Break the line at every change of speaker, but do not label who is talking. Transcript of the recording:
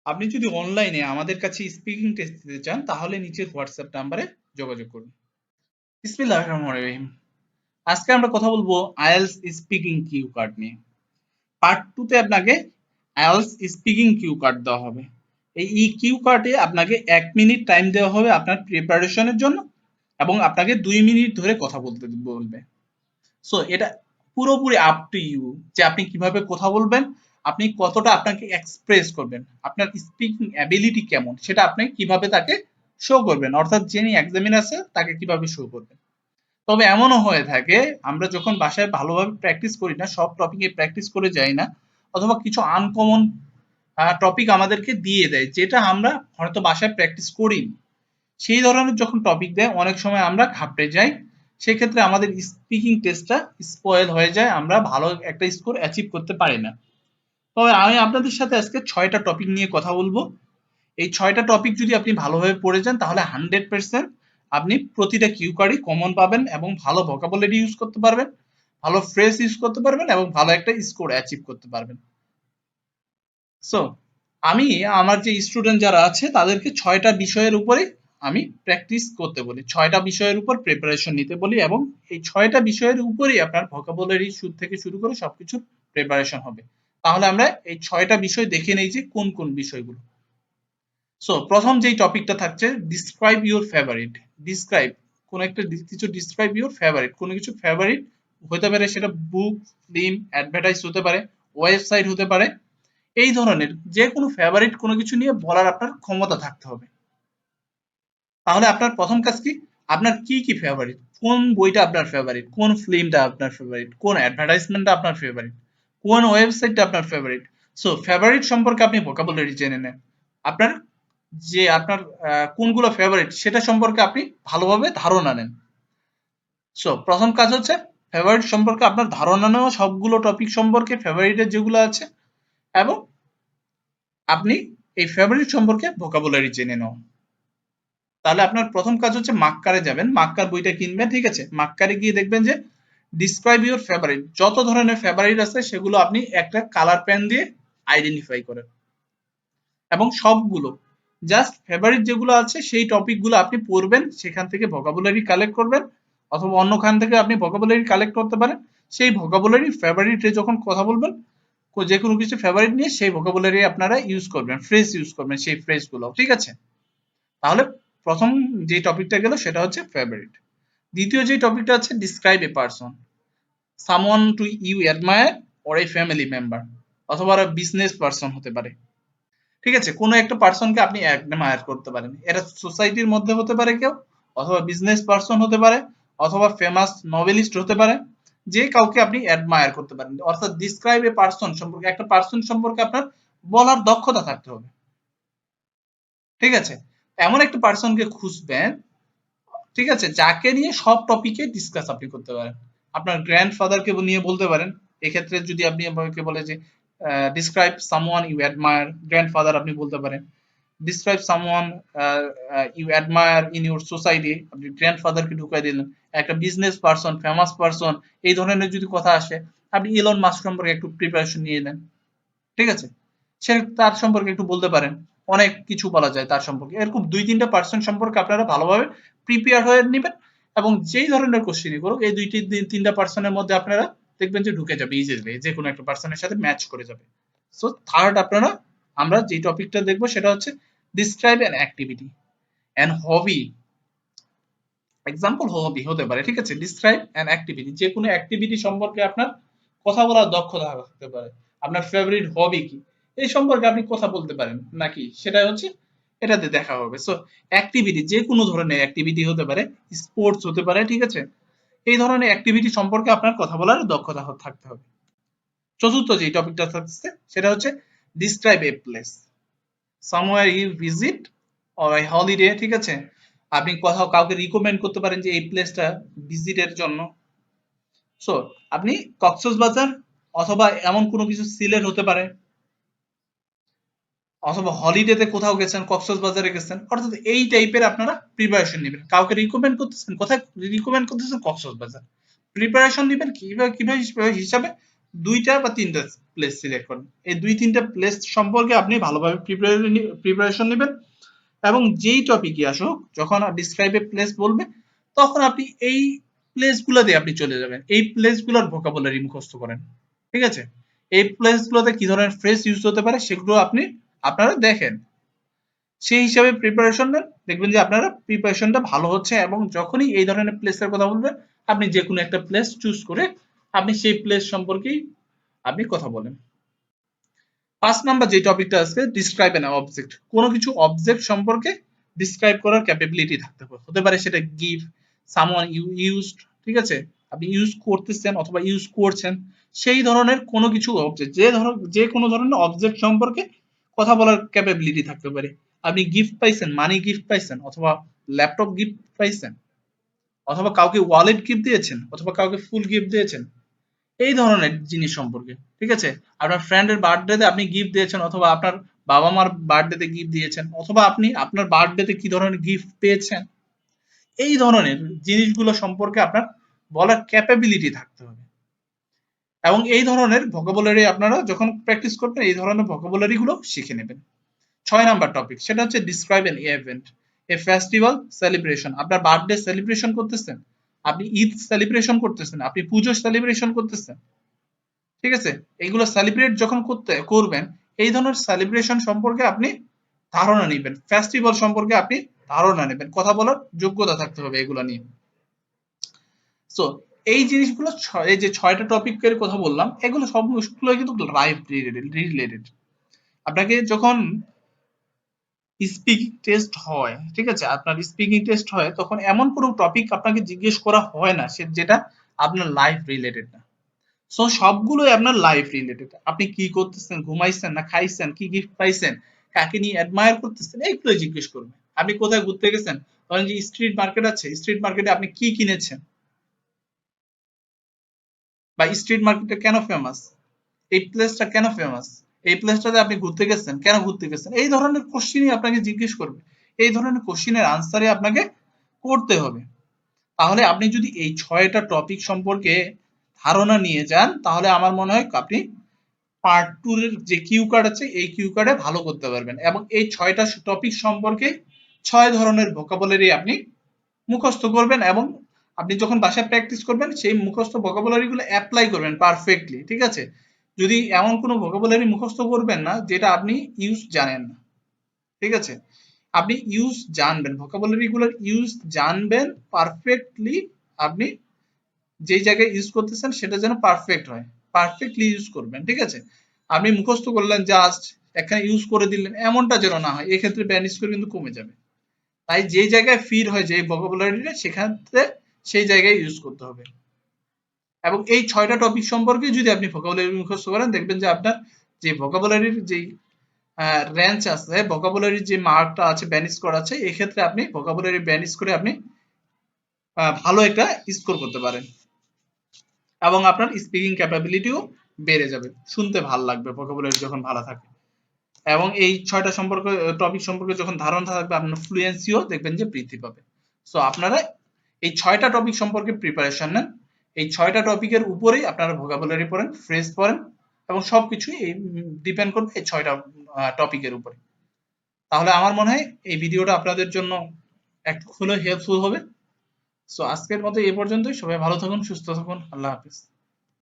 আপনি যদি অনলাইনে আমাদের কাছে স্পিকিং টেস্ট দিতে চান তাহলে নিচের হোয়াটসঅ্যাপ নাম্বারে যোগাযোগ করুন। বিসমিল্লাহির রহমানির রহিম। আজকে আমরা কথা বলবো আইএলটিএস স্পিকিং কিউ কার্ড নিয়ে। পার্ট 2 তে আপনাকে আইএলটিএস স্পিকিং কিউ কার্ড দেওয়া হবে। এই কিউ কার্ডে আপনাকে 1 মিনিট টাইম দেওয়া হবে আপনার প্রিপারেশনের জন্য এবং আপনাকে 2 মিনিট ধরে কথা বলতে বলবে। সো এটা পুরোপুরি আপ টু ইউ যে আপনি কিভাবে কথা বলবেন, আপনি কতটা আপনাকে এক্সপ্রেস করবেন, আপনার স্পিকিং অ্যাবিলিটি কেমন সেটা আপনি কিভাবে তাকে শো করবেন, অর্থাৎ যিনি এক্সামিনার আছে তাকে কিভাবে শো করবেন। তবে এমনও হয়ে থাকে আমরা যখন বাসায় ভালোভাবে প্র্যাকটিস করি না, সব টপিকে প্র্যাকটিস করে যাই না, অথবা কিছু আনকমন টপিক আমাদেরকে দিয়ে দেয় যেটা আমরা হয়তো বাসায় প্র্যাকটিস করিনি, সেই ধরনের যখন টপিক দেয় অনেক সময় আমরা ঘাবড়ে যাই, সেক্ষেত্রে আমাদের স্পিকিং টেস্টটা স্পয়েল হয়ে যায়, আমরা ভালো একটা স্কোর অ্যাচিভ করতে পারি না। তবে আমি আপনাদের সাথে আজকে 6টা টপিক নিয়ে কথা বলবো। এই 6টা টপিক যদি আপনি ভালোভাবে পড়ে যান তাহলে 100% আপনি প্রতিটা কিউ কার্ডই কমন পাবেন এবং ভালো ভোকাবুলারি ইউজ করতে পারবেন, ভালো ফ্রেজ ইউজ করতে পারবেন এবং ভালো একটা স্কোর অ্যাচিভ করতে পারবেন। সো আমি আমার যে স্টুডেন্ট যারা আছে তাদেরকে 6টা বিষয়ের উপরে আমি প্র্যাকটিস করতে বলি, 6টা বিষয়ের উপর প্রিপারেশন নিতে বলি এবং এই 6টা বিষয়ের উপরেই আপনার ভোকাবুলারি থেকে শুরু করে সবকিছু প্রিপারেশন হবে। তাহলে আমরা এই 6টা বিষয় দেখে নেই যে কোন কোন বিষয়গুলো। সো প্রথম যেই টপিকটা থাকছে ডিসক্রাইব ইউর ফেভারিট। ডিসক্রাইব কোন একটা কিছু, ডিসক্রাইব ইউর ফেভারিট, কোনো কিছু ফেভারিট হতে পারে, সেটা বুক, ফিল্ম, অ্যাডভার্টাইজ হতে পারে, ওয়েবসাইট হতে পারে, এই ধরনের যে কোনো ফেভারিট কোনো কিছু নিয়ে বলার আপনার ক্ষমতা থাকতে হবে। তাহলে আপনার প্রথম কাজ কি, আপনার কি কি ফেভারিট, কোন বইটা আপনার ফেভারিট, কোন ফিল্মটা আপনার ফেভারিট, কোন অ্যাডভার্টাইজমেন্টটা আপনার ফেভারিট, কোন ওয়েবসাইটটা আপনার ফেভারিট। সো ফেভারিট সম্পর্কে আপনি ভোকাবুলারি জেনে নেন, আপনার যে আপনার কোনগুলো ফেভারিট সেটা সম্পর্কে আপনি ভালোভাবে ধারণা নেন। সো প্রথম কাজ হচ্ছে ফেভারিট সম্পর্কে আপনার ধারণা নেওয়া, সবগুলো টপিক সম্পর্কে ফেভারিটের যেগুলো আছে, এবং আপনি এই ফেভারিট সম্পর্কে ভোকাবুলারি জেনে নেওয়া। তাহলে আপনার প্রথম কাজ হচ্ছে মাক্কারে যাবেন, মাক্কার বইটা কিনবেন, ঠিক আছে। মাক্কারে গিয়ে দেখবেন যে ডিসক্রাইব ইউর ফেভারিট, যত ধরনের ফেভারিট আছে সেগুলো আপনি একটা কালার পেন দিয়ে আইডেন্টিফাই করেন এবং সবগুলো জাস্ট ফেভারিট যেগুলো আছে সেই টপিকগুলো আপনি পড়বেন, সেখান থেকে ভোকাবুলারি কালেক্ট করবেন, অথবা অন্যখান থেকে আপনি ভোকাবুলারি কালেক্ট করতে পারেন। সেই ভোকাবুলারি ফেভারিটে যখন কথা বলবেন, যে কোনো কিছু ফেভারিট নিয়ে সেই ভোকাবুলারি আপনারা ইউজ করবেন, ফ্রেজ ইউজ করবেন সেই ফ্রেজগুলো, ঠিক আছে। তাহলে প্রথম যে টপিকটা গেল সেটা হচ্ছে ফেভারিট। দ্বিতীয় যে টপিকটা আছে describe a person, someone to you admire or a family member, অথবা বিজনেস পারসন হতে পারে, ঠিক আছে। কোনো একটা পারসনকে আপনি অ্যাডমায়ার করতে পারেন, এটা সোসাইটির মধ্যে হতে পারে কেউ, অথবা বিজনেস পারসন হতে পারে, অথবা ফেমাস নোবেলিস্ট হতে পারে, যে কাউকে আপনি অ্যাডমায়ার করতে পারেন। অর্থাৎ ডিসক্রাইব এ পারসন সম্পর্কে, একটা পারসন সম্পর্কে আপনার বলার দক্ষতা থাকতে হবে, ঠিক আছে। এমন একটা পারসনকে খুঁজবেন, ঠিক আছে, যাকে নিয়ে সব টপিকে ডিসকাস আপনি করতে পারেন। আপনার গ্র্যান্ডফাদারকে নিয়ে বলতে পারেন, এক্ষেত্রে যদি আপনি আমাকে বলে যে describe someone you admire, grandfather আপনি বলতে পারেন। Describe someone you admire in your society, আপনি গ্র্যান্ডফাদারকে ঢুকাই দিলেন। একটা বিজনেস পারসন, ফেমাস পারসন, এই ধরনের যদি কথা আসে, আপনি ইলন মাস্ক সম্পর্কে একটু প্রিপারেশন নিয়ে নেন, ঠিক আছে। সে তার সম্পর্কে একটু বলতে পারেন, অনেক কিছু বলা যায় তার সম্পর্কে। এরকম 2-3টা পার্সন সম্পর্কে আপনারা ভালোভাবে প্রিপেয়ার হয়ে নেবেন এবং যেই ধরনের কোশ্চেনই করুক এই 2-3টা পার্সনের মধ্যে আপনারা দেখবেন যে ঢুকে যাবে ইজিলি, যে কোনো একটা পার্সনের সাথে ম্যাচ করে যাবে। সো থার্ড আপনারা, আমরা যে টপিকটা দেখবো সেটা হচ্ছে describe an activity and hobby. Example hobby হতে পারে, ঠিক আছে। ডিসক্রাইব অ্যান অ্যাক্টিভিটি, যে কোনো অ্যাক্টিভিটি সম্পর্কে আপনার কথা বলার দক্ষতা থাকতে পারে। আপনার ফেভারিট হবি কি, এই সম্পর্কে আপনি কথা বলতে পারেন নাকি, সেটা হচ্ছে এটাতে দেখা হবে। সো অ্যাক্টিভিটি যে কোনো ধরনের অ্যাক্টিভিটি হতে পারে, স্পোর্টস হতে পারে, ঠিক আছে। এই ধরনের অ্যাক্টিভিটি সম্পর্কে আপনার কথা বলার দক্ষতা থাকতে হবে। চতুর্থ যে টপিকটা থাকছে সেটা হচ্ছে describe a place, somewhere you visit or a holiday, ঠিক আছে। আপনি কোথাও কাউকে রিকমেন্ড করতে পারেন যে এই প্লেসটা ভিজিটের জন্য। সো আপনি কক্সবাজার অথবা এমন কোনো কিছু, সিলেট হতে পারে, অথবা হলিডেতে কোথাও গেছেন, কক্সবাজারে গেছেন, অর্থাৎ এই টাইপের আপনারা প্রিপারেশন নেবেন। কাউকে রিকমেন্ড করতেছেন, কোথায় রিকমেন্ড করতেছেন, কক্সবাজার। প্রিপারেশন নেবেন কিভাবে কিভাবে হিসাবে, দুইটা বা তিনটা প্লেস সিলেক্ট করেন। এই দুই তিনটা প্লেস সম্পর্কে আপনি ভালোভাবে প্রিপারেশন নেবেন এবং যেই টপিকই আসুক যখন ডিসক্রাইবে প্লেস বলবে তখন আপনি এই প্লেসগুলোতে আপনি চলে যাবেন, এই প্লেসগুলোর ভোকাবুলারি মুখস্থ করেন। ঠিক আছে, এই প্লেসগুলোতে কি ধরনের ফ্রেজ ইউজ হতে পারে সেগুলো আপনি আপনারা দেখেন, সেই হিসাবে প্রিপারেশন নেন, দেখবেন যে আপনারা প্রিপারেশনটা ভালো হচ্ছে এবং যখনই এই ধরনের প্লেসের কথা বলবেন আপনি যে কোনো একটা প্লেস চুজ করে আপনি সেই প্লেস সম্পর্কেই আপনি কথা বলেন। 5 নাম্বার যে টপিকটা আছে, ডিসক্রাইব অ্যান অবজেক্ট। কোনো কিছু অবজেক্ট সম্পর্কে ডিসক্রাইব করার ক্যাপাবিলিটি থাকতে হবে, হতে পারে সেটা গিভ, সামওয়ান ইউ ইউজড, ঠিক আছে, আপনি ইউজ করতেছেন অথবা ইউজ করছেন, সেই ধরনের কোনো কিছু অবজেক্ট, যে কোনো ধরনের অবজেক্ট সম্পর্কে কথা বলার ক্যাপাবিলিটি থাকতে পারে। আপনি গিফট পাইছেন, মানি গিফট পাইছেন অথবা ল্যাপটপ গিফট পাইছেন অথবা কাউকে ওয়ালেট গিফট দিয়েছেন অথবা কাউকে ফুল গিফট দিয়েছেন, এই ধরনের জিনিস সম্পর্কে। ঠিক আছে, আপনার ফ্রেন্ডের বার্থডেতে আপনি গিফট দিয়েছেন অথবা আপনার বাবা মার বার্থডেতে গিফট দিয়েছেন অথবা আপনি আপনার বার্থডেতে কি ধরনের গিফট পেয়েছেন, এই ধরনের জিনিসগুলো সম্পর্কে আপনার বলার ক্যাপাবিলিটি থাকতে হবে। এবং এই ধরনের ভোকাবুলারি আপনারা যখন প্র্যাকটিস করবেন এই ধরনের ভোকাবুলারি গুলো শিখে নেবেন। 6 নাম্বার টপিক সেটা হচ্ছে describe N event, a festival celebration. আপনার বার্থডে সেলিব্রেশন করতেছেন, আপনি ঈদ সেলিব্রেশন করতেছেন, আপনি পুজো সেলিব্রেশন করতেছেন, ঠিক আছে, এগুলো সেলিব্রেট যখন করবেন এই ধরনের সেলিব্রেশন সম্পর্কে আপনি ধারণা নেবেন, ফেস্টিভ্যাল সম্পর্কে আপনি ধারণা নেবেন, কথা বলার যোগ্যতা থাকতে হবে এগুলো নিয়ে। সো এই জিনিসগুলো এই যে 6টা টপিকের কথা বললাম এগুলো সবগুলো কিন্তু লাইফ রিলেটেড। আপনাকে যখন স্পিকিং টেস্ট হয়, ঠিক আছে, আপনার স্পিকিং টেস্ট হয় তখন এমন কোনো টপিক আপনাকে জিজ্ঞেস করা হয় না সে যেটা আপনার লাইফ রিলেটেড না। সো সবগুলোই আপনার লাইফ রিলেটেড, আপনি কি করতেছেন, ঘুমাইছেন না খাইছেন, কি গিফট পাইছেন, কাকে নিয়ে অ্যাডমায়ার করতেছেন, এইগুলোই জিজ্ঞেস করবে। আপনি কোথায় ঘুরতে গেছেন, ধরেন যে স্ট্রিট মার্কেট আছে, স্ট্রিট মার্কেটে আপনি কি কিনেছেন বা স্ট্রিট মার্কেটটা কেন ফেমাস, এই প্লেসটা কেন ফেমাস, এই প্লেসটাতে আপনি ঘুরতে গেছেন, কেন ঘুরতে গেছেন, এই ধরনের কোশ্চেনই আপনাকে জিজ্ঞেস করবে। এই ধরনের কোশ্চেনের আনসারই আপনাকে করতে হবে। তাহলে আপনি যদি এই 6টা টপিক সম্পর্কে ধারণা নিয়ে যান তাহলে আমার মনে হয় আপনি পার্ট 2 এর যে কিউ কার্ড আছে এই কিউ কার্ডে ভালো করতে পারবেন এবং এই 6টা টপিক সম্পর্কে 6 ধরনের ভোকাবুলারি আপনি মুখস্থ করবেন এবং আপনি যখন বাসায় প্র্যাকটিস করবেন সেই মুখস্থ ভোকাবুলারি গুলো অ্যাপ্লাই করবেন পারফেক্টলি। ঠিক আছে, যদি এমন কোনো ভোকাবুলারি মুখস্থ করবেন না যেটা আপনি ইউজ জানেন না। ঠিক আছে, আপনি ইউজ জানবেন, ভোকাবুলারি গুলোর ইউজ জানবেন পারফেক্টলি, আপনি যেই জায়গায় ইউজ করতেছেন সেটা যেন পারফেক্ট হয়, পারফেক্টলি ইউজ করবেন। ঠিক আছে, আপনি মুখস্থ করলেন জাস্ট এখানে ইউজ করে দিলেন এমনটা যেন না হয়, এক্ষেত্রে ব্যানিশ করে কিন্তু কমে যাবে। তাই যে জায়গায় ফিট হয় যে ভোকাবুলারিটা সেখানে সেই জায়গায় ইউজ করতে হবে। এবং এই 6টা টপিক সম্পর্কে যদি আপনি ভোকাবুলারি মুখস্থ করেন দেখবেন যে আপনার যে ভোকাবুলারির যে রেঞ্জ আছে, ভোকাবুলারির যে মার্কটা আছে ব্যানিশ করা আছে, এক্ষেত্রে আপনি ভোকাবুলারি ব্যানিশ করে আপনি ভালো একটা স্কোর করতে পারেন এবং আপনার স্পিকিং ক্যাপাবিলিটিও বেড়ে যাবে, শুনতে ভালো লাগবে ভোকাবুলারি যখন ভালো থাকে। এবং এই 6টা টপিক সম্পর্কে যখন ধারণা থাকবে আপনার ফ্লুয়েন্সিও দেখবেন যে বৃদ্ধি পাবে। সো আপনারা এই 6টা টপিক সম্পর্কে প্রিপারেশন নেন, এই 6টা টপিকের উপরেই আপনারা ভোকাবুলারি পড়েন, ফ্রেজ পড়েন এবং সবকিছুই ডিপেন্ড করবে এই 6টা টপিকের উপরে। তাহলে আমার মনে হয় এই ভিডিওটা আপনাদের জন্য একটু হলেও হেল্পফুল হবে। সো আজকের মতো এই পর্যন্তই, সবাই ভালো থাকুন, সুস্থ থাকুন, আল্লাহ হাফিজ।